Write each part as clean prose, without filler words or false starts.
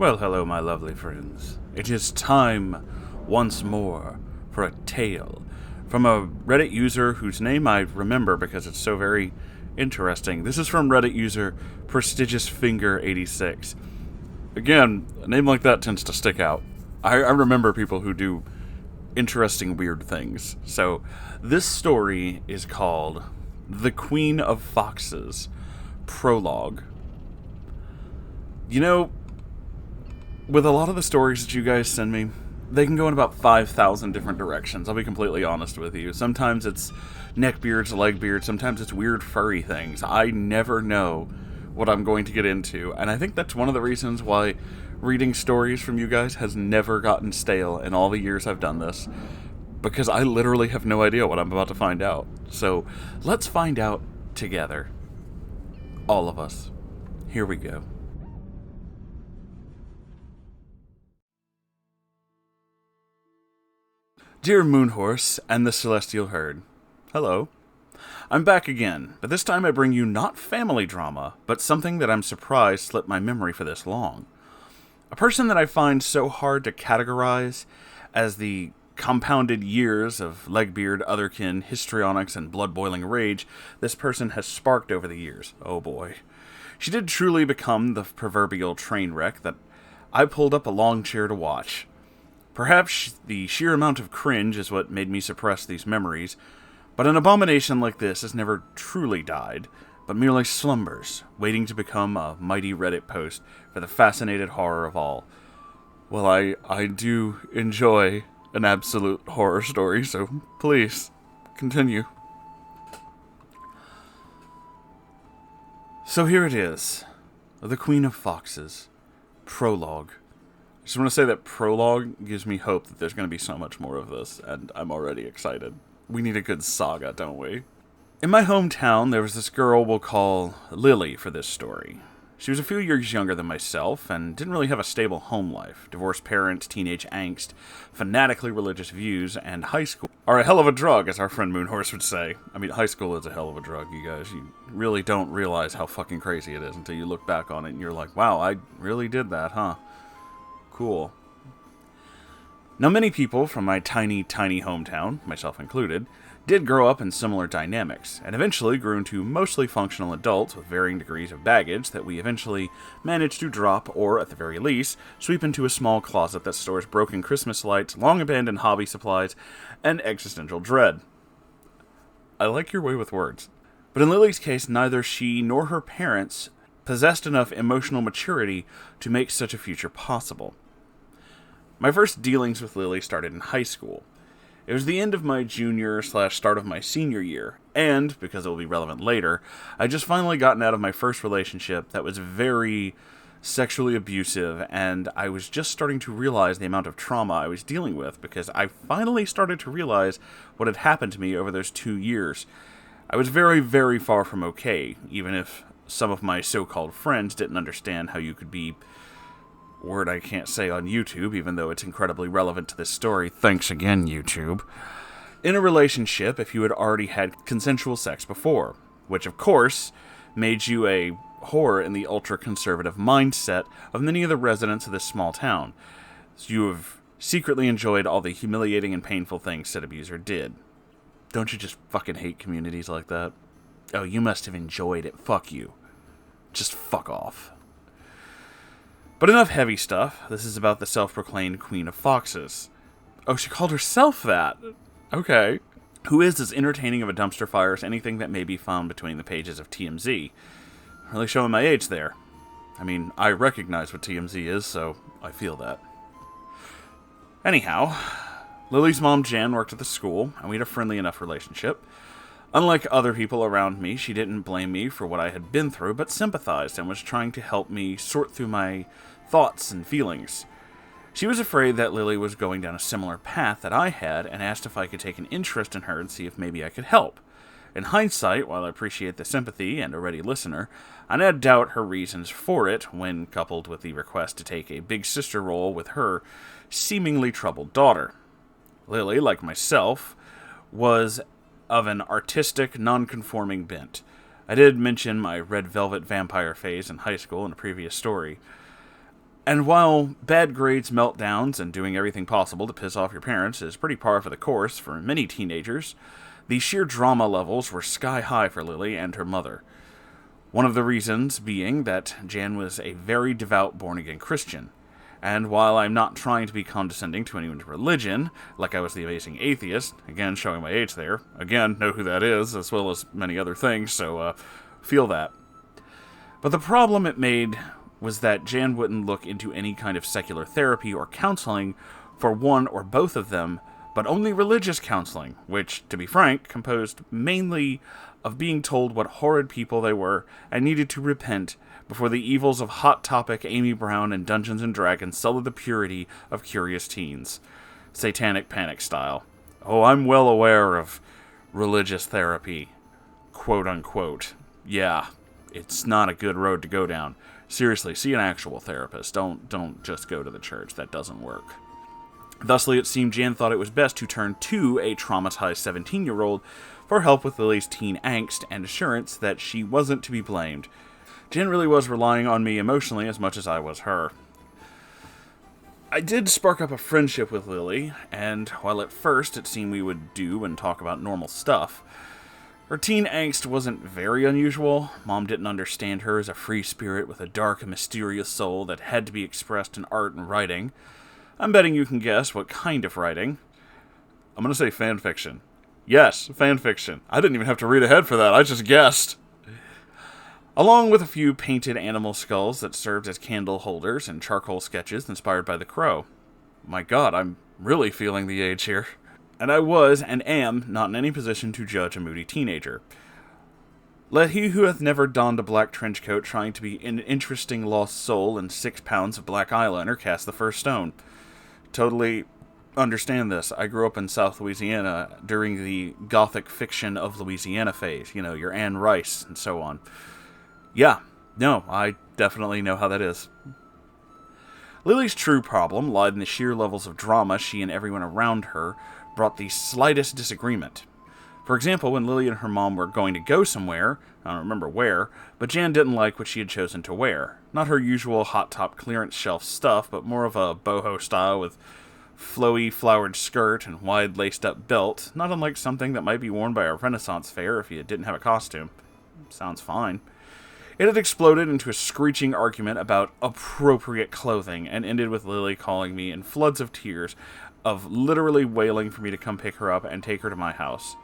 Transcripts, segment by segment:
Well, hello, my lovely friends. It is time once more for a tale from a Reddit user whose name I remember because it's so very interesting. This is from Reddit user PrestigiousFinger86. Again, a name like that tends to stick out. I remember people who do interesting, weird things. So, this story is called The Queen of Foxes, Prologue. You know, with a lot of the stories that you guys send me, they can go in about 5,000 different directions. I'll be completely honest with you. Sometimes it's neckbeards, legbeards, sometimes it's weird furry things. I never know what I'm going to get into, and I think that's one of the reasons why reading stories from you guys has never gotten stale in all the years I've done this, because I literally have no idea what I'm about to find out. So, let's find out together. All of us. Here we go. Dear Moonhorse and the Celestial Herd, hello. I'm back again, but this time I bring you not family drama, but something that I'm surprised slipped my memory for this long. A person that I find so hard to categorize as the compounded years of legbeard, otherkin, histrionics, and blood-boiling rage this person has sparked over the years. Oh boy. She did truly become the proverbial train wreck that I pulled up a long chair to watch. Perhaps the sheer amount of cringe is what made me suppress these memories, but an abomination like this has never truly died, but merely slumbers, waiting to become a mighty Reddit post for the fascinated horror of all. Well, I do enjoy an absolute horror story, so please, continue. So here it is, The Queen of Foxes, Prologue. I just want to say that Prologue gives me hope that there's going to be so much more of this, and I'm already excited. We need a good saga, don't we? In my hometown, there was this girl we'll call Lily for this story. She was a few years younger than myself, and didn't really have a stable home life. Divorced parents, teenage angst, fanatically religious views, and high school are a hell of a drug, as our friend Moonhorse would say. I mean, high school is a hell of a drug, you guys. You really don't realize how fucking crazy it is until you look back on it and you're like, wow, I really did that, huh? Cool. Now, many people from my tiny hometown, myself included, did grow up in similar dynamics, and eventually grew into mostly functional adults with varying degrees of baggage that we eventually managed to drop, or at the very least, sweep into a small closet that stores broken Christmas lights, long-abandoned hobby supplies, and existential dread. I like your way with words. But in Lily's case, neither she nor her parents possessed enough emotional maturity to make such a future possible. My first dealings with Lily started in high school. It was the end of my junior/start of my senior year, and, because it will be relevant later, I just finally gotten out of my first relationship that was very sexually abusive, and I was just starting to realize the amount of trauma I was dealing with, because I finally started to realize what had happened to me over those 2 years. I was very, very far from okay, even if some of my so-called friends didn't understand how you could be, word I can't say on YouTube, even though it's incredibly relevant to this story. Thanks again, YouTube. In a relationship if you had already had consensual sex before, which of course made you a whore in the ultra-conservative mindset of many of the residents of this small town. So you have secretly enjoyed all the humiliating and painful things said abuser did. Don't you just fucking hate communities like that? Oh, you must have enjoyed it. Fuck you. Just fuck off. But enough heavy stuff. This is about the self-proclaimed Queen of Foxes. Oh, she called herself that. Okay. Who is as entertaining of a dumpster fire as anything that may be found between the pages of TMZ. Really showing my age there. I mean, I recognize what TMZ is, so I feel that. Anyhow, Lily's mom Jan worked at the school, and we had a friendly enough relationship. Unlike other people around me, she didn't blame me for what I had been through, but sympathized and was trying to help me sort through my thoughts and feelings. She was afraid that Lily was going down a similar path that I had, and asked if I could take an interest in her and see if maybe I could help. In hindsight, while I appreciate the sympathy and a ready listener, I now doubt her reasons for it when coupled with the request to take a big sister role with her seemingly troubled daughter. Lily, like myself, was of an artistic, non-conforming bent. I did mention my red velvet vampire phase in high school in a previous story. And while bad grades, meltdowns, and doing everything possible to piss off your parents is pretty par for the course for many teenagers, the sheer drama levels were sky high for Lily and her mother. One of the reasons being that Jan was a very devout born-again Christian. And while I'm not trying to be condescending to anyone's religion, like I was the amazing atheist, again showing my age there, again know who that is, as well as many other things, so feel that. But the problem it made was that Jan wouldn't look into any kind of secular therapy or counseling for one or both of them, but only religious counseling, which, to be frank, composed mainly of being told what horrid people they were and needed to repent before the evils of Hot Topic, Amy Brown, and Dungeons & Dragons sullied the purity of curious teens. Satanic Panic style. Oh, I'm well aware of religious therapy. Quote unquote. Yeah, it's not a good road to go down. Seriously, see an actual therapist. Don't just go to the church. That doesn't work. Thusly, it seemed Jan thought it was best to turn to a traumatized 17-year-old for help with Lily's teen angst and assurance that she wasn't to be blamed. Jan really was relying on me emotionally as much as I was her. I did spark up a friendship with Lily, and while at first it seemed we would do and talk about normal stuff, her teen angst wasn't very unusual. Mom didn't understand her as a free spirit with a dark and mysterious soul that had to be expressed in art and writing. I'm betting you can guess what kind of writing. I'm going to say fanfiction. Yes, fanfiction. I didn't even have to read ahead for that, I just guessed. Along with a few painted animal skulls that served as candle holders and charcoal sketches inspired by The Crow. My god, I'm really feeling the age here. And I was, and am, not in any position to judge a moody teenager. Let he who hath never donned a black trench coat trying to be an interesting lost soul and 6 pounds of black eyeliner cast the first stone. Totally understand this. I grew up in South Louisiana during the gothic fiction of Louisiana phase. You know, your Anne Rice and so on. Yeah, no, I definitely know how that is. Lily's true problem lied in the sheer levels of drama she and everyone around her brought the slightest disagreement. For example, when Lily and her mom were going to go somewhere, I don't remember where, but Jan didn't like what she had chosen to wear. Not her usual hot top clearance shelf stuff, but more of a boho style with flowy flowered skirt and wide laced up belt, not unlike something that might be worn by a Renaissance fair if you didn't have a costume. Sounds fine. It had exploded into a screeching argument about appropriate clothing and ended with Lily calling me in floods of tears, of literally wailing for me to come pick her up and take her to my house.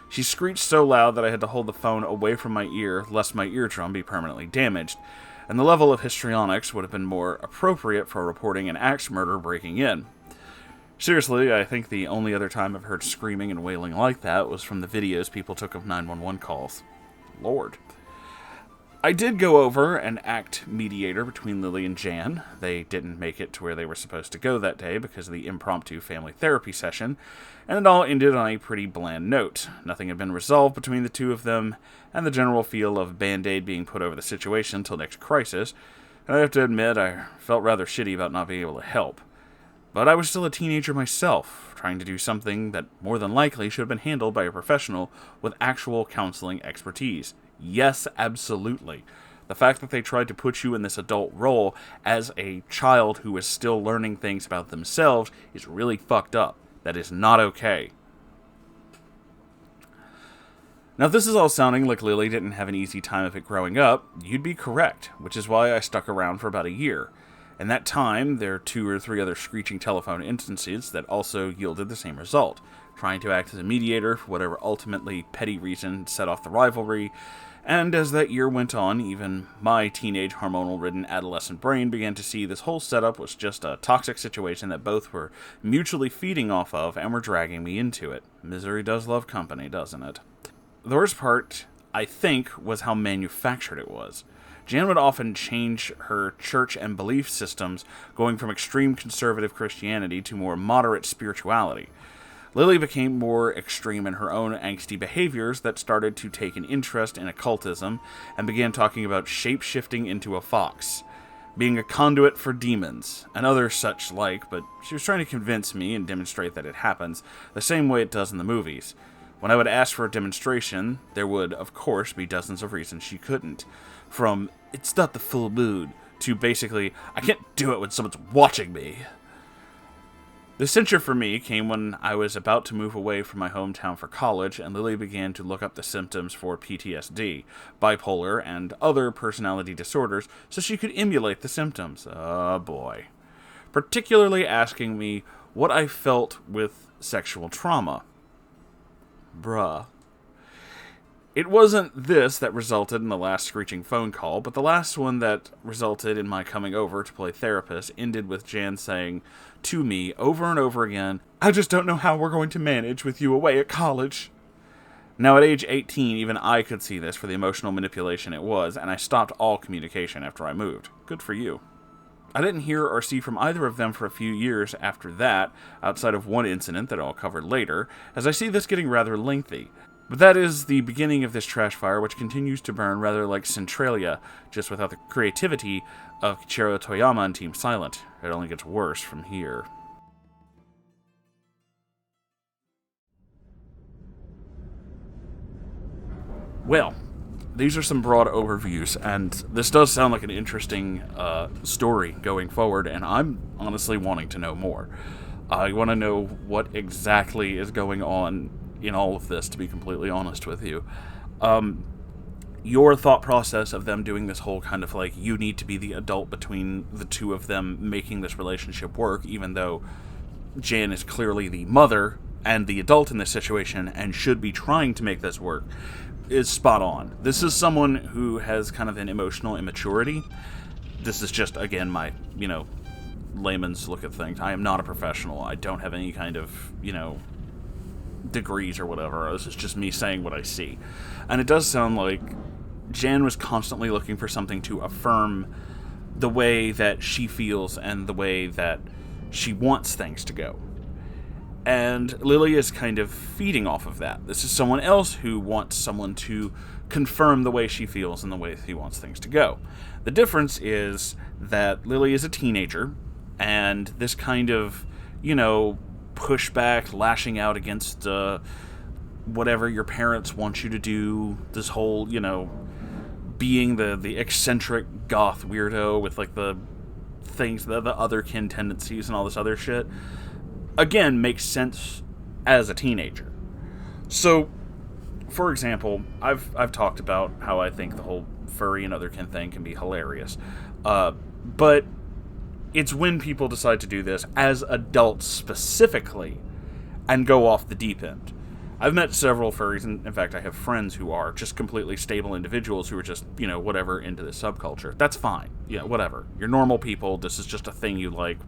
She screeched so loud that I had to hold the phone away from my ear, lest my eardrum be permanently damaged, and the level of histrionics would have been more appropriate for reporting an axe murder breaking in. Seriously, I think the only other time I've heard screaming and wailing like that was from the videos people took of 911 calls. Lord. I did go over and act mediator between Lily and Jan. They didn't make it to where they were supposed to go that day because of the impromptu family therapy session, and it all ended on a pretty bland note. Nothing had been resolved between the two of them, and the general feel of Band-Aid being put over the situation until next crisis, and I have to admit I felt rather shitty about not being able to help. But I was still a teenager myself, trying to do something that more than likely should have been handled by a professional with actual counseling expertise. Yes, absolutely. The fact that they tried to put you in this adult role as a child who is still learning things about themselves is really fucked up. That is not okay. Now, if this is all sounding like Lily didn't have an easy time of it growing up, you'd be correct, which is why I stuck around for about a year. In that time, there are 2 or 3 other screeching telephone instances that also yielded the same result, trying to act as a mediator for whatever ultimately petty reason set off the rivalry, and as that year went on, even my teenage hormonal-ridden adolescent brain began to see this whole setup was just a toxic situation that both were mutually feeding off of and were dragging me into it. Misery does love company, doesn't it? The worst part, I think, was how manufactured it was. Jan would often change her church and belief systems, going from extreme conservative Christianity to more moderate spirituality. Lily became more extreme in her own angsty behaviors that started to take an interest in occultism and began talking about shape-shifting into a fox, being a conduit for demons, and other such like, but she was trying to convince me and demonstrate that it happens the same way it does in the movies. When I would ask for a demonstration, there would, of course, be dozens of reasons she couldn't. From, it's not the full moon, to basically, I can't do it when someone's watching me. The censure for me came when I was about to move away from my hometown for college, and Lily began to look up the symptoms for PTSD, bipolar, and other personality disorders so she could emulate the symptoms. Oh boy. Particularly asking me what I felt with sexual trauma. Bruh. It wasn't this that resulted in the last screeching phone call, but the last one that resulted in my coming over to play therapist ended with Jan saying to me over and over again, "I just don't know how we're going to manage with you away at college." Now at age 18, even I could see this for the emotional manipulation it was, and I stopped all communication after I moved. Good for you. I didn't hear or see from either of them for a few years after that, outside of one incident that I'll cover later, as I see this getting rather lengthy. But that is the beginning of this trash fire, which continues to burn rather like Centralia, just without the creativity of Kichiro Toyama and Team Silent. It only gets worse from here. Well, these are some broad overviews, and this does sound like an interesting story going forward, and I'm honestly wanting to know more. I want to know what exactly is going on in all of this, to be completely honest with you. Your thought process of them doing this whole kind of like, you need to be the adult between the two of them making this relationship work, even though Jan is clearly the mother and the adult in this situation and should be trying to make this work, is spot on. This is someone who has kind of an emotional immaturity. This is just, again, my, layman's look at things. I am not a professional. I don't have any kind of, degrees or whatever. This is just me saying what I see. And it does sound like Jan was constantly looking for something to affirm the way that she feels and the way that she wants things to go. And Lily is kind of feeding off of that. This is someone else who wants someone to confirm the way she feels and the way he wants things to go. The difference is that Lily is a teenager, and this kind of, pushback, lashing out against whatever your parents want you to do, this whole, being the eccentric goth weirdo with, like, the things, the otherkin tendencies and all this other shit, again, makes sense as a teenager. So, for example, I've talked about how I think the whole furry and otherkin thing can be hilarious, but it's when people decide to do this as adults specifically and go off the deep end. I've met several furries, and in fact I have friends who are just completely stable individuals who are just, whatever, into this subculture. That's fine. Whatever. You're normal people. This is just a thing you like.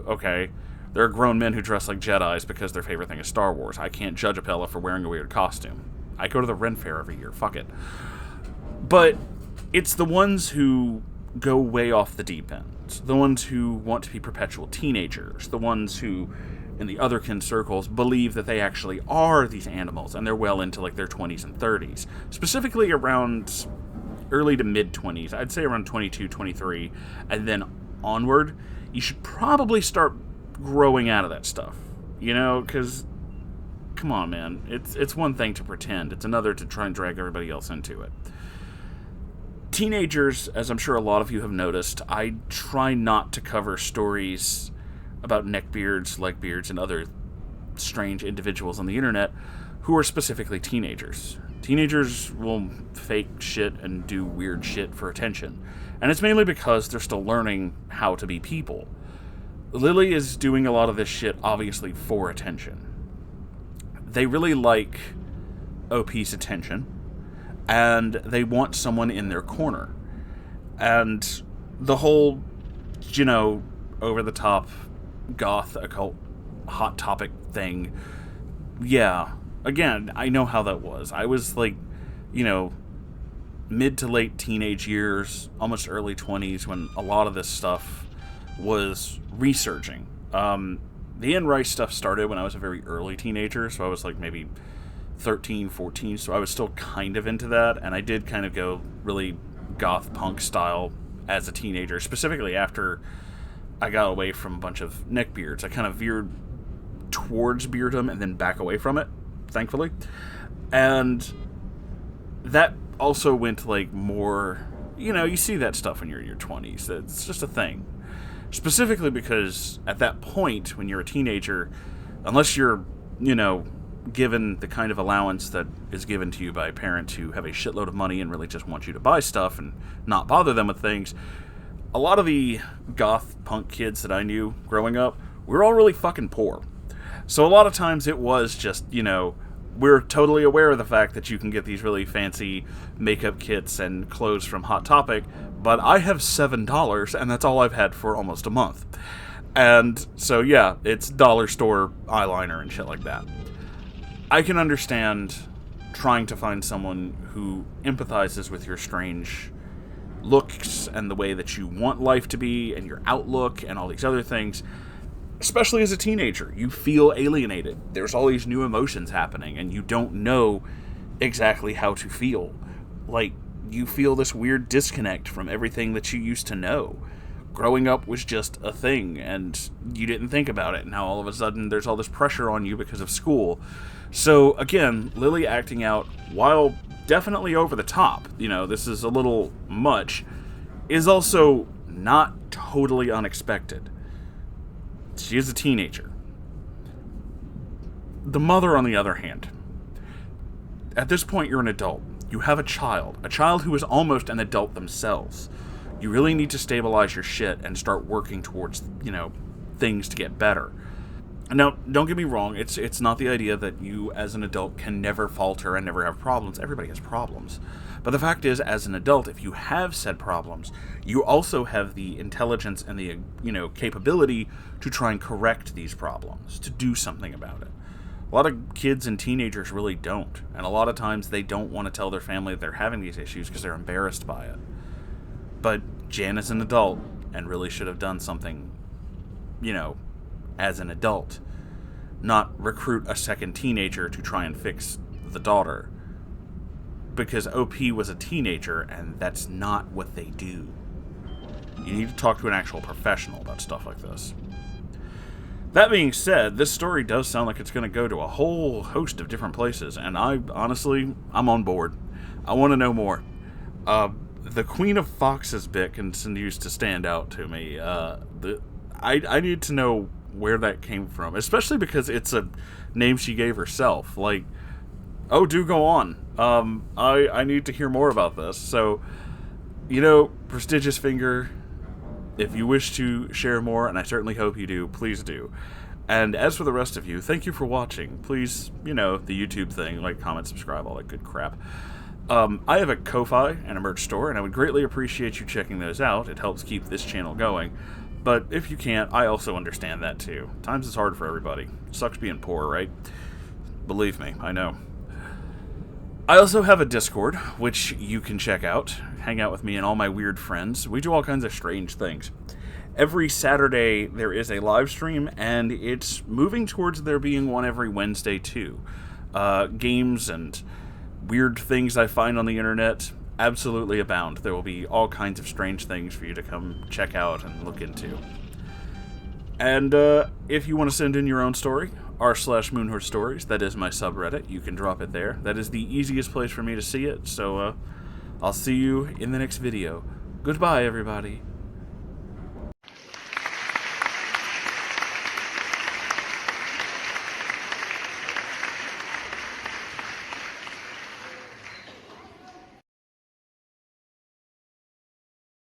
Okay. There are grown men who dress like Jedis because their favorite thing is Star Wars. I can't judge a Pella for wearing a weird costume. I go to the Ren Fair every year. Fuck it. But it's the ones who go way off the deep end. The ones who want to be perpetual teenagers. The ones who, in the otherkin circles, believe that they actually are these animals, and they're well into, like, their 20s and 30s. Specifically around early to mid-20s. I'd say around 22, 23, and then onward, you should probably start growing out of that stuff. Because, come on, man. It's one thing to pretend. It's another to try and drag everybody else into it. Teenagers, as I'm sure a lot of you have noticed, I try not to cover stories about neckbeards, legbeards, and other strange individuals on the internet who are specifically teenagers. Teenagers will fake shit and do weird shit for attention. And it's mainly because they're still learning how to be people. Lily is doing a lot of this shit, obviously, for attention. They really like OP's attention, and they want someone in their corner. And the whole, over-the-top goth occult hot topic thing, yeah, again, I know how that was. I was, like, mid to late teenage years, almost early 20s, when a lot of this stuff was resurging. The Anne Rice stuff started when I was a very early teenager, so I was, like, maybe 13, 14, so I was still kind of into that, and I did kind of go really goth punk style as a teenager, specifically after I got away from a bunch of neckbeards. I kind of veered towards beardom and then back away from it, thankfully. And that also went, like, more you know, you see that stuff when you're in your 20s. It's just a thing. Specifically because at that point, when you're a teenager, unless you're, you know, given the kind of allowance that is given to you by parents who have a shitload of money and really just want you to buy stuff and not bother them with things, a lot of the goth punk kids that I knew growing up, we were all really fucking poor. So a lot of times it was just, you know, we're totally aware of the fact that you can get these really fancy makeup kits and clothes from Hot Topic, but I have $7 and that's all I've had for almost a month. And so yeah, it's dollar store eyeliner and shit like that. I can understand trying to find someone who empathizes with your strange looks and the way that you want life to be and your outlook and all these other things. Especially as a teenager, you feel alienated. There's all these new emotions happening and you don't know exactly how to feel. Like, you feel this weird disconnect from everything that you used to know. Growing up was just a thing and you didn't think about it. Now all of a sudden there's all this pressure on you because of school. So again, Lily acting out, while definitely over the top, you know, this is a little much, is also not totally unexpected. She is a teenager. The mother, on the other hand, at this point you're an adult. You have a child who is almost an adult themselves. You really need to stabilize your shit and start working towards, you know, things to get better. Now, don't get me wrong, it's not the idea that you as an adult can never falter and never have problems. Everybody has problems. But the fact is, as an adult, if you have said problems, you also have the intelligence and the, you know, capability to try and correct these problems, to do something about it. A lot of kids and teenagers really don't. And a lot of times they don't want to tell their family that they're having these issues because they're embarrassed by it. But Jan is an adult and really should have done something, you know, as an adult. Not recruit a second teenager to try and fix the daughter. Because OP was a teenager and that's not what they do. You need to talk to an actual professional about stuff like this. That being said, this story does sound like it's going to go to a whole host of different places, and I'm on board. I want to know more. The Queen of Foxes bit continues to stand out to me. I need to know where that came from, especially because it's a name she gave herself. Like, oh, do go on. I need to hear more about this. So, you know, Prestigious Finger, if you wish to share more, and I certainly hope you do, please do. And as for the rest of you, thank you for watching. Please, you know, the YouTube thing, like, comment, subscribe, all that good crap. I have a Ko-Fi and a merch store, and I would greatly appreciate you checking those out. It helps keep this channel going. But if you can't, I also understand that too. Times is hard for everybody. Sucks being poor, right? Believe me, I know. I also have a Discord, which you can check out. Hang out with me and all my weird friends. We do all kinds of strange things. Every Saturday, there is a live stream, and it's moving towards there being one every Wednesday, too. Games and weird things I find on the internet absolutely abound. There will be all kinds of strange things for you to come check out and look into. And if you want to send in your own story, r/Moonhorse Stories, that is my subreddit. You can drop it there. That is the easiest place for me to see it. So I'll see you in the next video. Goodbye, everybody.